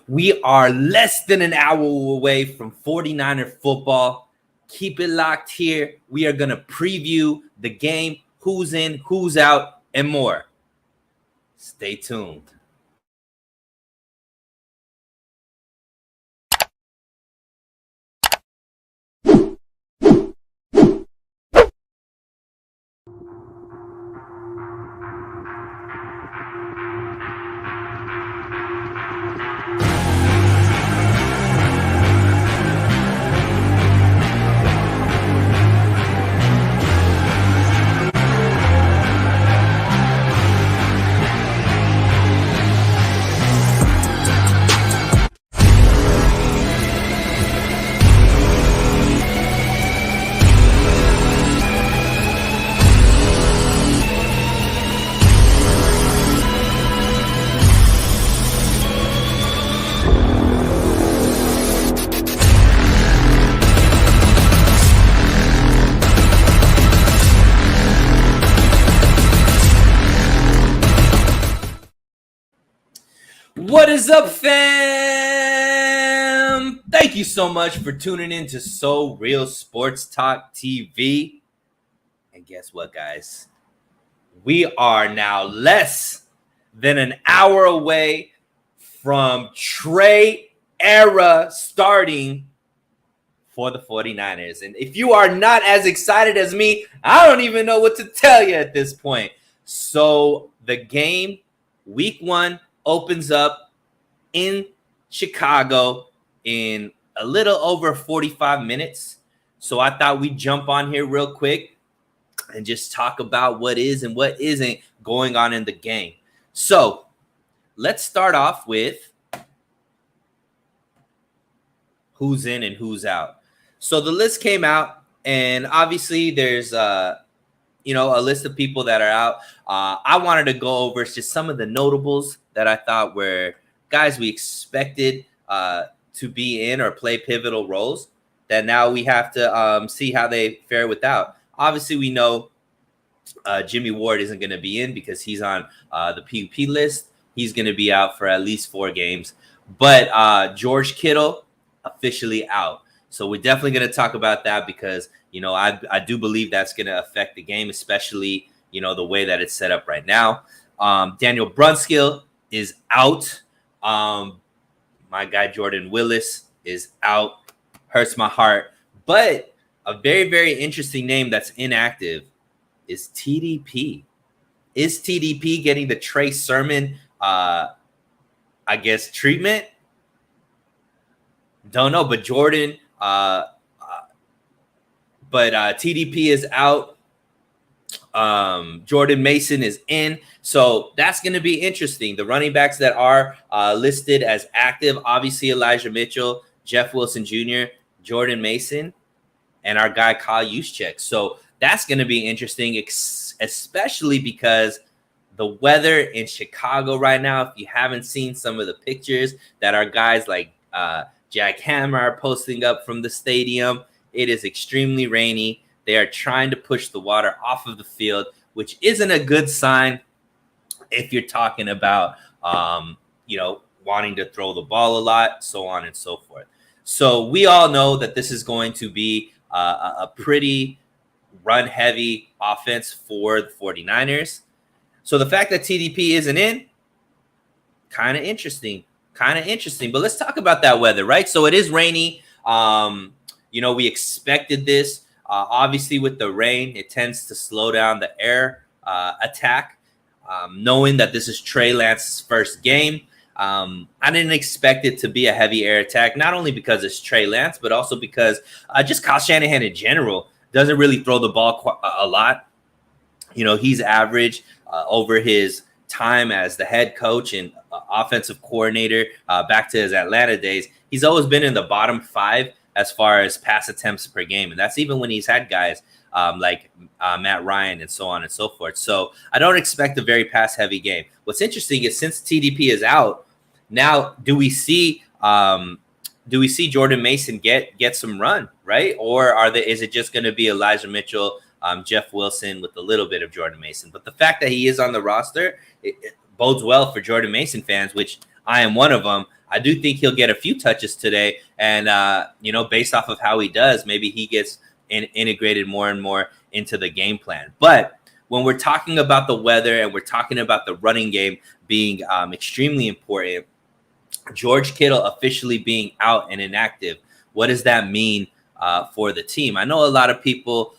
We are less than an hour away from 49er football. Keep it locked here. We are going to preview the game, who's in, who's out, and more. Stay tuned. What is up, fam? Thank you so much for tuning in to So Real Sports Talk TV. And guess what, guys? We are now less than an hour away from Trey era starting for the 49ers. And if you are not as excited as me, I don't even know what to tell you at this point. So the game, week 1, opens up in Chicago in a little over 45 minutes. So I thought we'd jump on here real quick and just talk about what is and what isn't going on in the game. So let's start off with who's in and who's out. So the list came out, and obviously there's a list of people that are out. I wanted to go over just some of the notables that I thought were guys we expected to be in or play pivotal roles that now we have to see how they fare without. Obviously, we know Jimmy Ward isn't going to be in because he's on the PUP list. He's going to be out for at least 4 games. But George Kittle officially out. So we're definitely going to talk about that because, I do believe that's going to affect the game, especially, the way that it's set up right now. Daniel Brunskill is out. My guy Jordan Willis is out. Hurts my heart. But a very, very interesting name that's inactive is TDP. Is TDP getting the Trey Sermon, treatment? Don't know, but Jordan, TDP is out. Jordan Mason is in. So that's going to be interesting. The running backs that are listed as active, obviously Elijah Mitchell, Jeff Wilson Jr., Jordan Mason, and our guy Kyle Juszczyk. So that's going to be interesting, especially because the weather in Chicago right now, if you haven't seen some of the pictures that our guys like Jack Hammer are posting up from the stadium, it is extremely rainy. They are trying to push the water off of the field, which isn't a good sign if you're talking about, wanting to throw the ball a lot, so on and so forth. So we all know that this is going to be a pretty run-heavy offense for the 49ers. So the fact that TDP isn't in, kind of interesting. But let's talk about that weather, right? So it is rainy. We expected this. Obviously, with the rain, it tends to slow down the air attack. Knowing that this is Trey Lance's first game, I didn't expect it to be a heavy air attack, not only because it's Trey Lance, but also because just Kyle Shanahan in general doesn't really throw the ball a lot. He's average over his time as the head coach and offensive coordinator back to his Atlanta days. He's always been in the bottom 5 as far as pass attempts per game. And that's even when he's had guys like Matt Ryan and so on and so forth. So I don't expect a very pass-heavy game. What's interesting is since TDP is out, now do we see Jordan Mason get some run, right? Or is it just going to be Elijah Mitchell, Jeff Wilson with a little bit of Jordan Mason? But the fact that he is on the roster, it bodes well for Jordan Mason fans, which I am one of them. I do think he'll get a few touches today. And, based off of how he does, maybe he gets integrated more and more into the game plan. But when we're talking about the weather and we're talking about the running game being extremely important, George Kittle officially being out and inactive, what does that mean for the team? I know a lot of people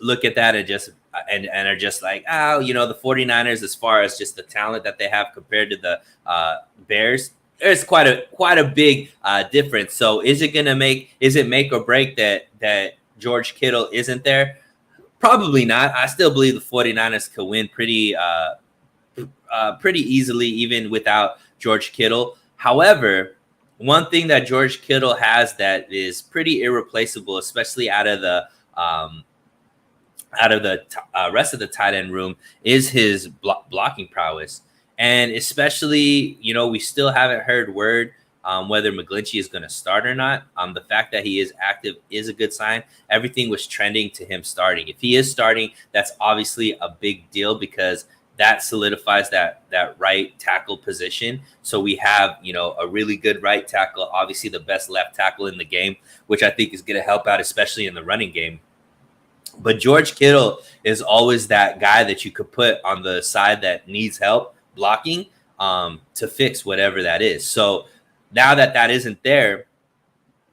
look at that and just and are just like, the 49ers, as far as just the talent that they have compared to the Bears, there's quite a big difference. So is it make or break that George Kittle isn't there? Probably not. I still believe the 49ers could win pretty easily, even without George Kittle. However, one thing that George Kittle has that is pretty irreplaceable, especially out of the rest of the tight end room, is his blocking prowess. And especially, we still haven't heard word whether McGlinchey is going to start or not. The fact that he is active is a good sign. Everything was trending to him starting. If he is starting, that's obviously a big deal, because that solidifies that right tackle position. So we have, a really good right tackle, obviously the best left tackle in the game, which I think is going to help out, especially in the running game. But George Kittle is always that guy that you could put on the side that needs help blocking to fix whatever that is. So now that isn't there,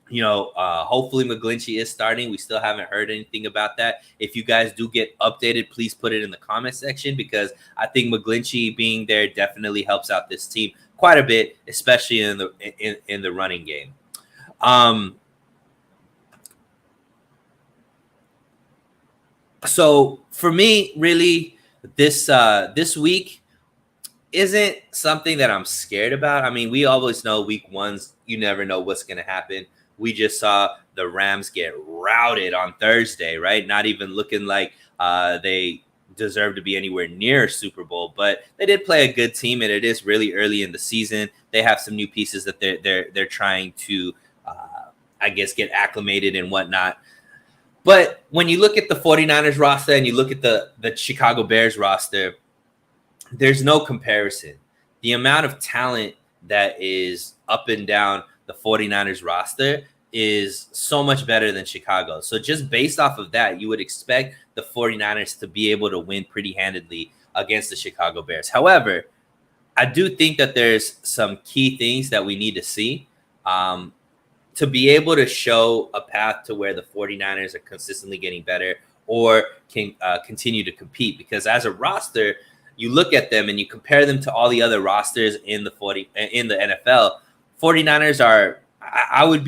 hopefully McGlinchey is starting. We still haven't heard anything about that. If you guys do get updated, please put it in the comment section, because I think McGlinchey being there definitely helps out this team quite a bit, especially in the running game. So for me, really, this week isn't something that I'm scared about. I mean, we always know week ones, you never know what's going to happen. We just saw the Rams get routed on Thursday, right? Not even looking like they deserve to be anywhere near Super Bowl, but they did play a good team, and it is really early in the season. They have some new pieces that they're trying to, get acclimated and whatnot. But when you look at the 49ers roster and you look at the Chicago Bears roster, there's no comparison. The amount of talent that is up and down the 49ers roster is so much better than Chicago. So just based off of that, you would expect the 49ers to be able to win pretty handedly against the Chicago Bears. However, I do think that there's some key things that we need to see to be able to show a path to where the 49ers are consistently getting better or can continue to compete. Because as a roster, you look at them and you compare them to all the other rosters in the NFL. 49ers are, I would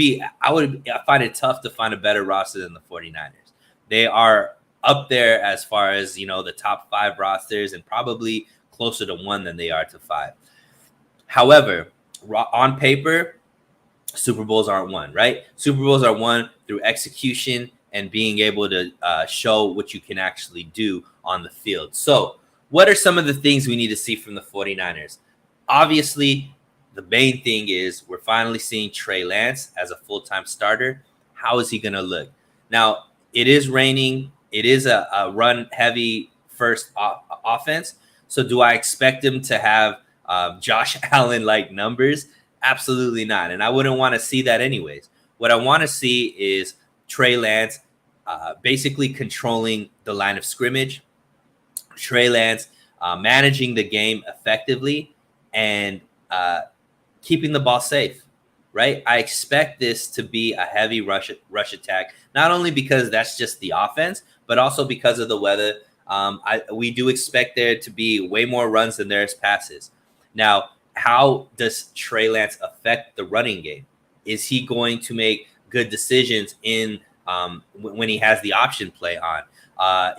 find it tough to find a better roster than the 49ers. They are up there as far as, the top 5 rosters, and probably closer to 1 than they are to 5. However, on paper, Super Bowls aren't won, right? Super Bowls are won through execution and being able to show what you can actually do on the field. So what are some of the things we need to see from the 49ers? Obviously, the main thing is we're finally seeing Trey Lance as a full-time starter. How is he going to look? Now, it is raining. It is a run-heavy first offense. So do I expect him to have Josh Allen-like numbers? Absolutely not. And I wouldn't want to see that anyways. What I want to see is Trey Lance basically controlling the line of scrimmage, Trey Lance managing the game effectively, and keeping the ball safe, right? I expect this to be a heavy rush attack, not only because that's just the offense, but also because of the weather. We do expect there to be way more runs than there's passes. Now, how does Trey Lance affect the running game? Is he going to make good decisions in when he has the option play on?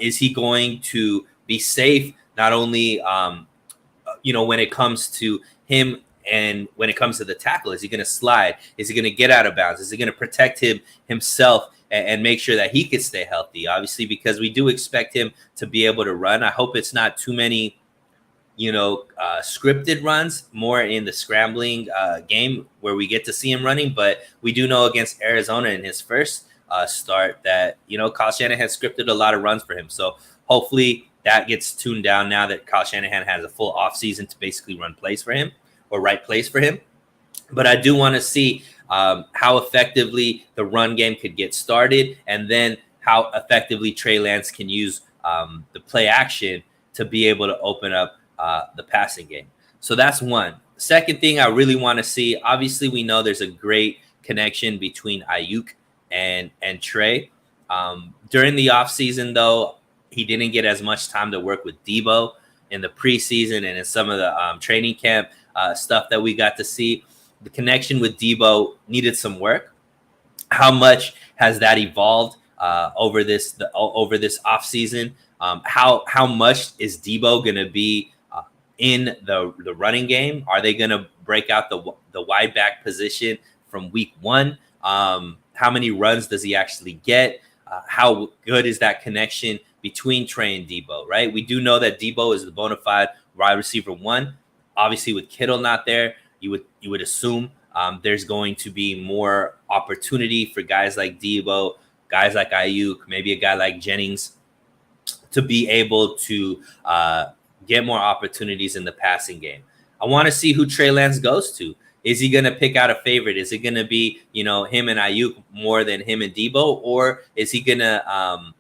Is he going to be safe not only when it comes to him and when it comes to the tackle? Is he going to slide? Is he going to get out of bounds? Is he going to protect himself and make sure that he can stay healthy? Obviously, because we do expect him to be able to run. I hope it's not too many scripted runs, more in the scrambling game where we get to see him running. But we do know against Arizona in his first start that, Kyle Shanahan scripted a lot of runs for him. So hopefully that gets tuned down now that Kyle Shanahan has a full offseason to basically run plays for him or right plays for him. But I do want to see how effectively the run game could get started, and then how effectively Trey Lance can use the play action to be able to open up the passing game. So that's one. Second thing I really want to see, obviously, we know there's a great connection between Ayuk and Trey. During the offseason, though, he didn't get as much time to work with Debo in the preseason and in some of the training camp stuff that we got to see. The connection with Debo needed some work. How much has that evolved over this offseason? How much is Debo going to be in the running game? Are they going to break out the wide back position from week one? How many runs does he actually get? How good is that connection between Trey and Debo, right? We do know that Debo is the bona fide wide receiver one. Obviously, with Kittle not there, you would assume there's going to be more opportunity for guys like Debo, guys like Ayuk, maybe a guy like Jennings to be able to get more opportunities in the passing game. I want to see who Trey Lance goes to. Is he going to pick out a favorite? Is it going to be, him and Ayuk more than him and Debo? Or is he going to,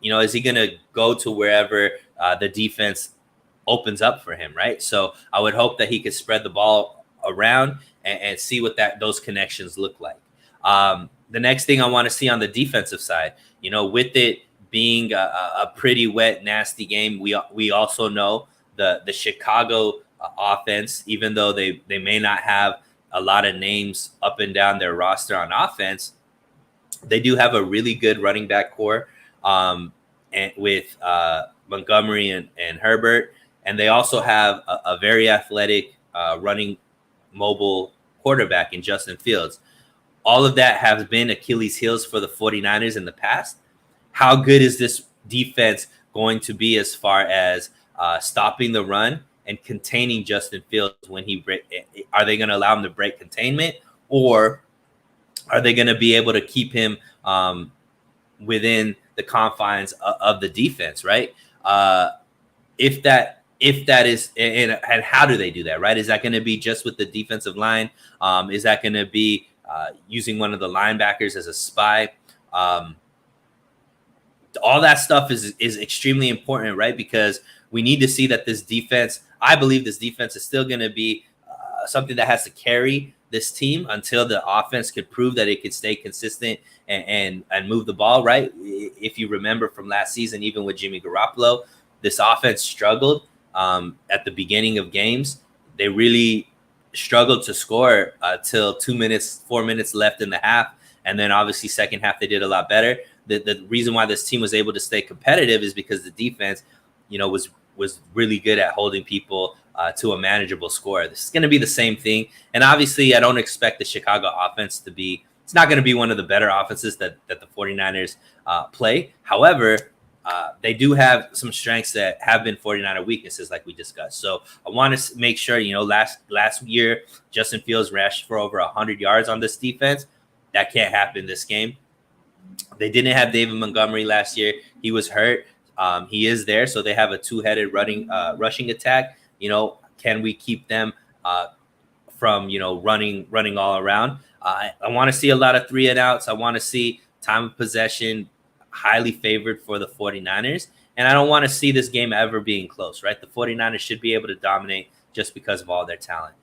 is he going to go to wherever the defense opens up for him, right? So I would hope that he could spread the ball around and see what those connections look like. The next thing I want to see on the defensive side, with it being a pretty wet, nasty game, we also know the Chicago offense, even though they may not have a lot of names up and down their roster on offense, they do have a really good running back core and with Montgomery and Herbert. And they also have a very athletic running mobile quarterback in Justin Fields. All of that has been Achilles heels for the 49ers in the past. How good is this defense going to be as far as stopping the run and containing Justin Fields when are they going to allow him to break containment, or are they going to be able to keep him within the confines of the defense, right? If that is, and how do they do that, right? Is that going to be just with the defensive line? Is that going to be using one of the linebackers as a spy? All that stuff is extremely important, right? Because we need to see that this defense, I believe this defense is still going to be something that has to carry this team until the offense could prove that it could stay consistent and move the ball, right? If you remember from last season, even with Jimmy Garoppolo, this offense struggled at the beginning of games. They really struggled to score till 4 minutes left in the half. And then obviously second half, they did a lot better. The reason why this team was able to stay competitive is because the defense, was really good at holding people to a manageable score. This is going to be the same thing. And obviously I don't expect the Chicago offense it's not going to be one of the better offenses that the 49ers play. However, they do have some strengths that have been 49er weaknesses, like we discussed. So I want to make sure, last year, Justin Fields rushed for over 100 yards on this defense. That can't happen this game. They didn't have David Montgomery last year. He was hurt. He is there. So they have a two-headed rushing attack. Can we keep them from, running all around? I want to see a lot of 3 and outs. I want to see time of possession highly favored for the 49ers. And I don't want to see this game ever being close, right? The 49ers should be able to dominate just because of all their talent.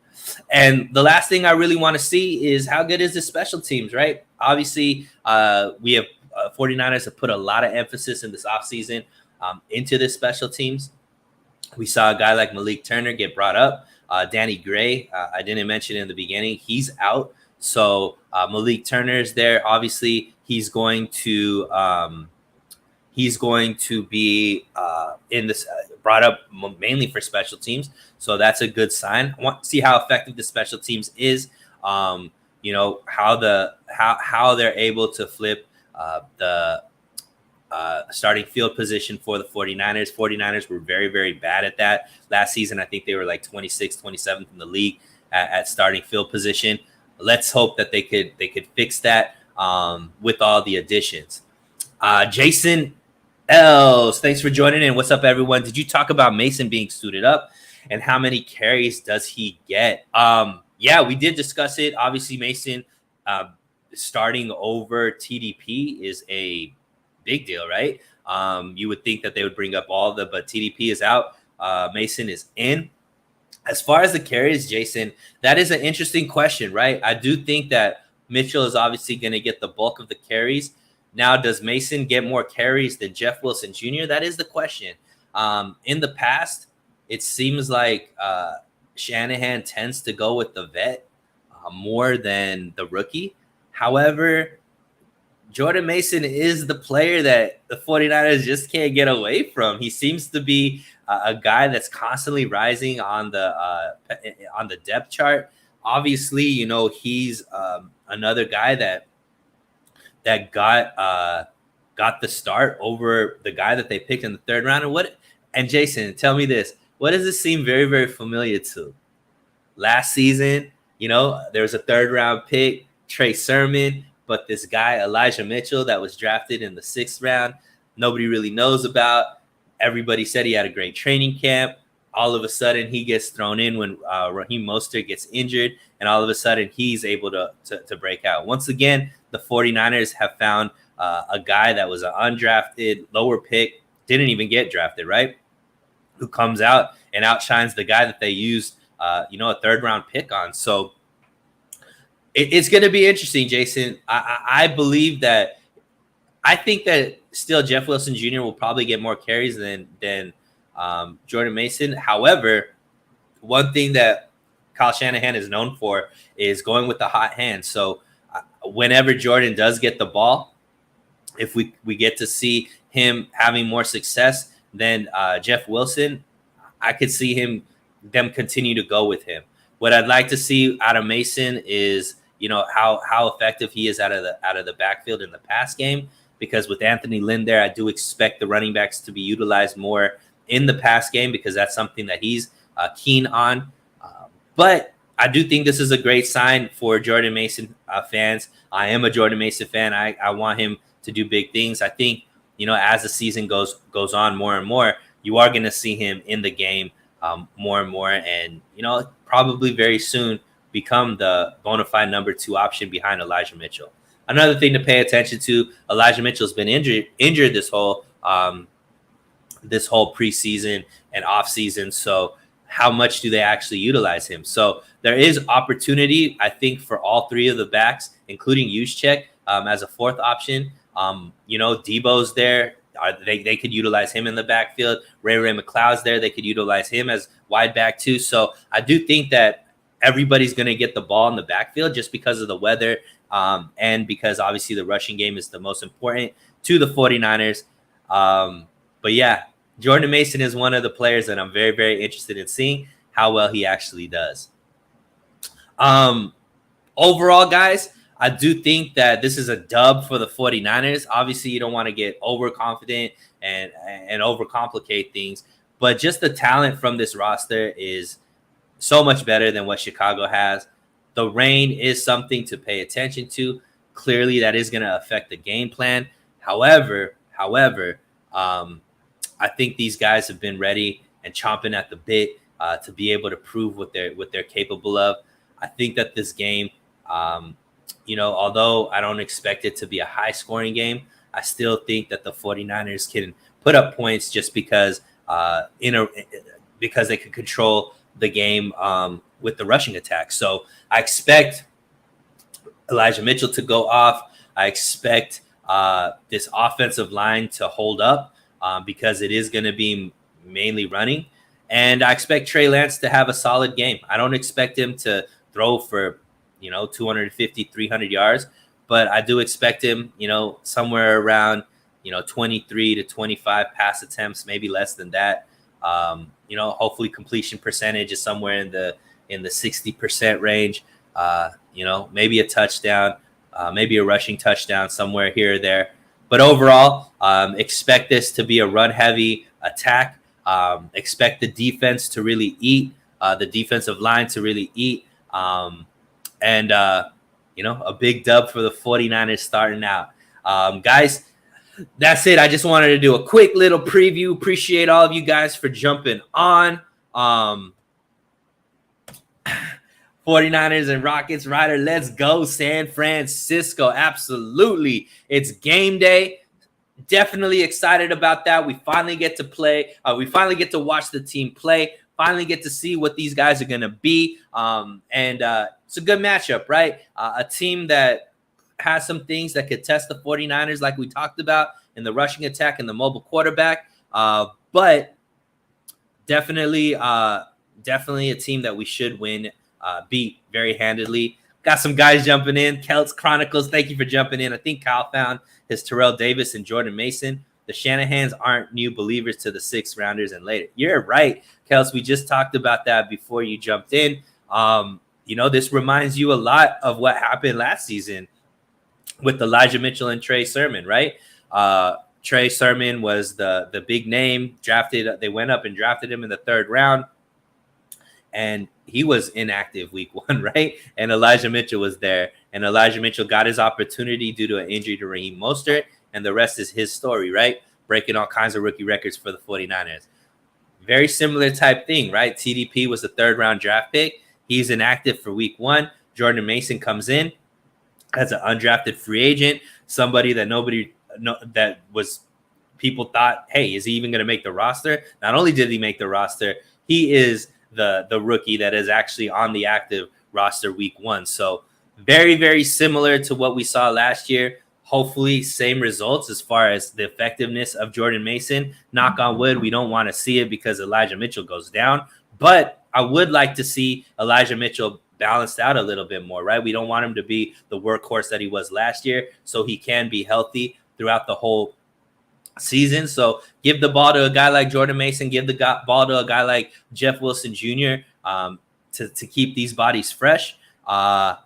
And the last thing I really want to see is how good is the special teams, right? Obviously, we have 49ers have put a lot of emphasis in this offseason into the special teams. We saw a guy like Malik Turner get brought up. Danny Gray, I didn't mention in the beginning, he's out. So Malik Turner is there. Obviously, he's going to be in this brought up mainly for special teams. So that's a good sign. I want to see how effective the special teams is. How they're able to flip the starting field position for the 49ers. 49ers were very, very bad at that. Last season, I think they were like 26th, 27th in the league at starting field position. Let's hope that they could fix that with all the additions. Jason Els, thanks for joining in. What's up, everyone? Did you talk about Mason being suited up, and how many carries does he get? yeah, we did discuss it. Obviously, Mason starting over TDP is a big deal, right? You would think that they would bring up but TDP is out. Mason is in. As far as the carries, Jason, that is an interesting question, right? I do think that Mitchell is obviously going to get the bulk of the carries. Now, does Mason get more carries than Jeff Wilson Jr.? That is the question. In the past, it seems like Shanahan tends to go with the vet more than the rookie. However, Jordan Mason is the player that the 49ers just can't get away from. He seems to be a guy that's constantly rising on the depth chart. Obviously, he's another guy that got the start over the guy that they picked in the third round. And Jason, tell me this: what does this seem very, very familiar to? Last season, there was a third round pick, Trey Sermon. But this guy, Elijah Mitchell, that was drafted in the 6th round, nobody really knows about. Everybody said he had a great training camp. All of a sudden, he gets thrown in when Raheem Mostert gets injured, and all of a sudden, he's able to break out. Once again, the 49ers have found a guy that was an undrafted, lower pick, didn't even get drafted, right? Who comes out and outshines the guy that they used, a third-round pick on. So, it's going to be interesting, Jason. I believe that I think that still Jeff Wilson Jr. will probably get more carries than Jordan Mason. However, one thing that Kyle Shanahan is known for is going with the hot hand. So whenever Jordan does get the ball, if we get to see him having more success than Jeff Wilson, I could see them continue to go with him. What I'd like to see out of Mason is how effective he is out of the backfield in the pass game, because with Anthony Lynn there, I do expect the running backs to be utilized more in the pass game because that's something that he's keen on. But I do think this is a great sign for Jordan Mason fans. I am a Jordan Mason fan. I want him to do big things. I think, as the season goes on more and more, you are going to see him in the game more and more. And, probably very soon become the bona fide number 2 option behind Elijah Mitchell. Another thing to pay attention to: Elijah Mitchell's been injured this whole preseason and offseason. So how much do they actually utilize him? So there is opportunity, I think, for all 3 of the backs, including Juszczyk as a 4th option. Debo's there. They could utilize him in the backfield. Ray McCloud's there. They could utilize him as wide back too. So I do think that everybody's going to get the ball in the backfield just because of the weather and because obviously the rushing game is the most important to the 49ers. But yeah, Jordan Mason is one of the players that I'm very, very interested in seeing how well he actually does. Overall, guys, I do think that this is a dub for the 49ers. Obviously, you don't want to get overconfident and overcomplicate things, but just the talent from this roster is so much better than what Chicago has. The rain is something to pay attention to. Clearly, that is going to affect the game plan. However, I think these guys have been ready and chomping at the bit to be able to prove what they're capable of. I think that this game, although I don't expect it to be a high-scoring game, I still think that the 49ers can put up points just because they can control the game with the rushing attack. So I expect Elijah Mitchell to go off. I expect this offensive line to hold up because it is going to be mainly running. And I expect Trey Lance to have a solid game. I don't expect him to throw for, 250, 300 yards, but I do expect him, somewhere around, 23 to 25 pass attempts, maybe less than that. Hopefully completion percentage is somewhere in the 60% range. Maybe a touchdown, maybe a rushing touchdown somewhere here or there. But overall, expect this to be a run-heavy attack. Expect the defense to really eat, the defensive line to really eat. And a big dub for the 49ers starting out. Guys, that's it. I just wanted to do a quick little preview. Appreciate all of you guys for jumping on. 49ers and Rockets, Ryder. Let's go, San Francisco. Absolutely. It's game day. Definitely excited about that. We finally get to play. We finally get to watch the team play. Finally get to see what these guys are going to be. It's a good matchup, right? A team that has some things that could test the 49ers like we talked about in the rushing attack and the mobile quarterback. But definitely a team that we should beat very handedly. Got some guys jumping in. Celts Chronicles, thank you for jumping in. I think Kyle found his Terrell Davis and Jordan Mason. The Shanahans aren't new believers to the 6th rounders and later. You're right, Celts. We just talked about that before you jumped in. This reminds you a lot of what happened last season with Elijah Mitchell and Trey Sermon, right? Trey Sermon was the big name drafted. They went up and drafted him in the 3rd round. And he was inactive week 1, right? And Elijah Mitchell was there. And Elijah Mitchell got his opportunity due to an injury to Raheem Mostert. And the rest is his story, right? Breaking all kinds of rookie records for the 49ers. Very similar type thing, right? TDP was the 3rd round draft pick. He's inactive for week 1. Jordan Mason comes in as an undrafted free agent. Somebody that people thought, hey, is he even going to make the roster? Not only did he make the roster, he is the rookie that is actually on the active roster week 1. So very, very similar to what we saw last year. Hopefully same results as far as the effectiveness of Jordan Mason. Knock on wood, we don't want to see it because Elijah Mitchell goes down. But I would like to see Elijah Mitchell balanced out a little bit more, right? We don't want him to be the workhorse that he was last year, so he can be healthy throughout the whole season. So give the ball to a guy like Jordan Mason, give the ball to a guy like Jeff Wilson Jr. To keep these bodies fresh. But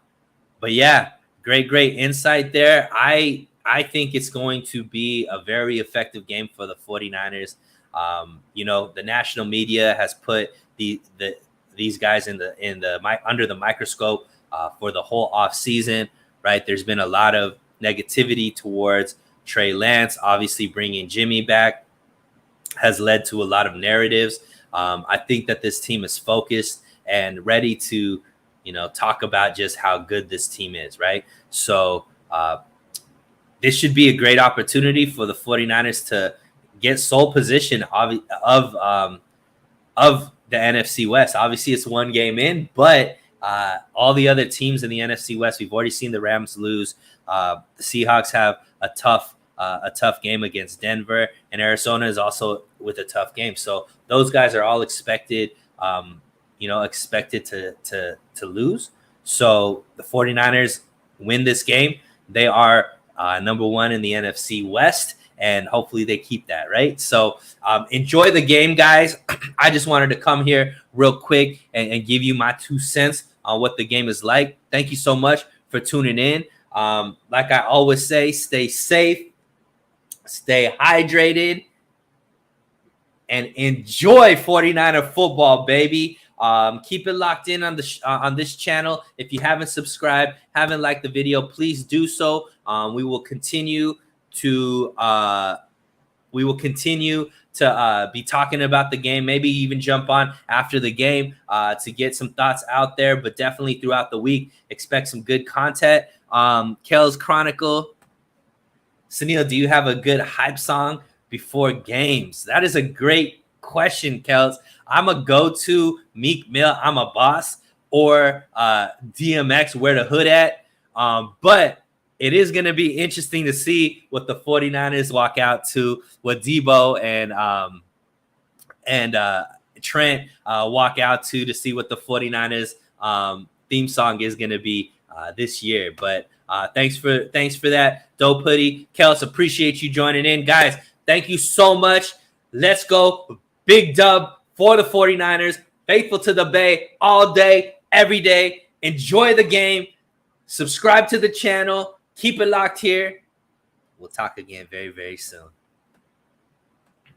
yeah, great insight there. I think it's going to be a very effective game for the 49ers. The national media has put these guys under the microscope for the whole off season, right? There's been a lot of negativity towards Trey Lance. Obviously bringing Jimmy back has led to a lot of narratives. I think that this team is focused and ready to, talk about just how good this team is, right? So this should be a great opportunity for the 49ers to get sole position of the NFC West. Obviously, it's one game in, but all the other teams in the NFC West, we've already seen the Rams lose. The Seahawks have a tough game against Denver, and Arizona is also with a tough game. So those guys are all expected to lose. So the 49ers win this game. They are number 1 in the NFC West, and hopefully they keep that, right? So enjoy the game, guys. I just wanted to come here real quick and give you my 2 cents on what the game is like. Thank you so much for tuning in. Like I always say, stay safe, stay hydrated, and enjoy 49er football, baby. Keep it locked in on this channel. If you haven't subscribed, haven't liked the video, please do so. We will continue to be talking about the game, maybe even jump on after the game to get some thoughts out there. But definitely throughout the week, expect some good content. Celts Chronicle. Sunil, do you have a good hype song before games? That is a great question, Celts. I'm a go-to Meek Mill, I'm a Boss, or DMX, Where the Hood At. But it is going to be interesting to see what the 49ers walk out to, what Debo and Trent walk out to see what the 49ers theme song is going to be this year. But thanks for that, Dope Hoodie. Celts, appreciate you joining in. Guys, thank you so much. Let's go. Big dub for the 49ers. Faithful to the Bay all day, every day. Enjoy the game. Subscribe to the channel. Keep it locked here. We'll talk again very, very soon.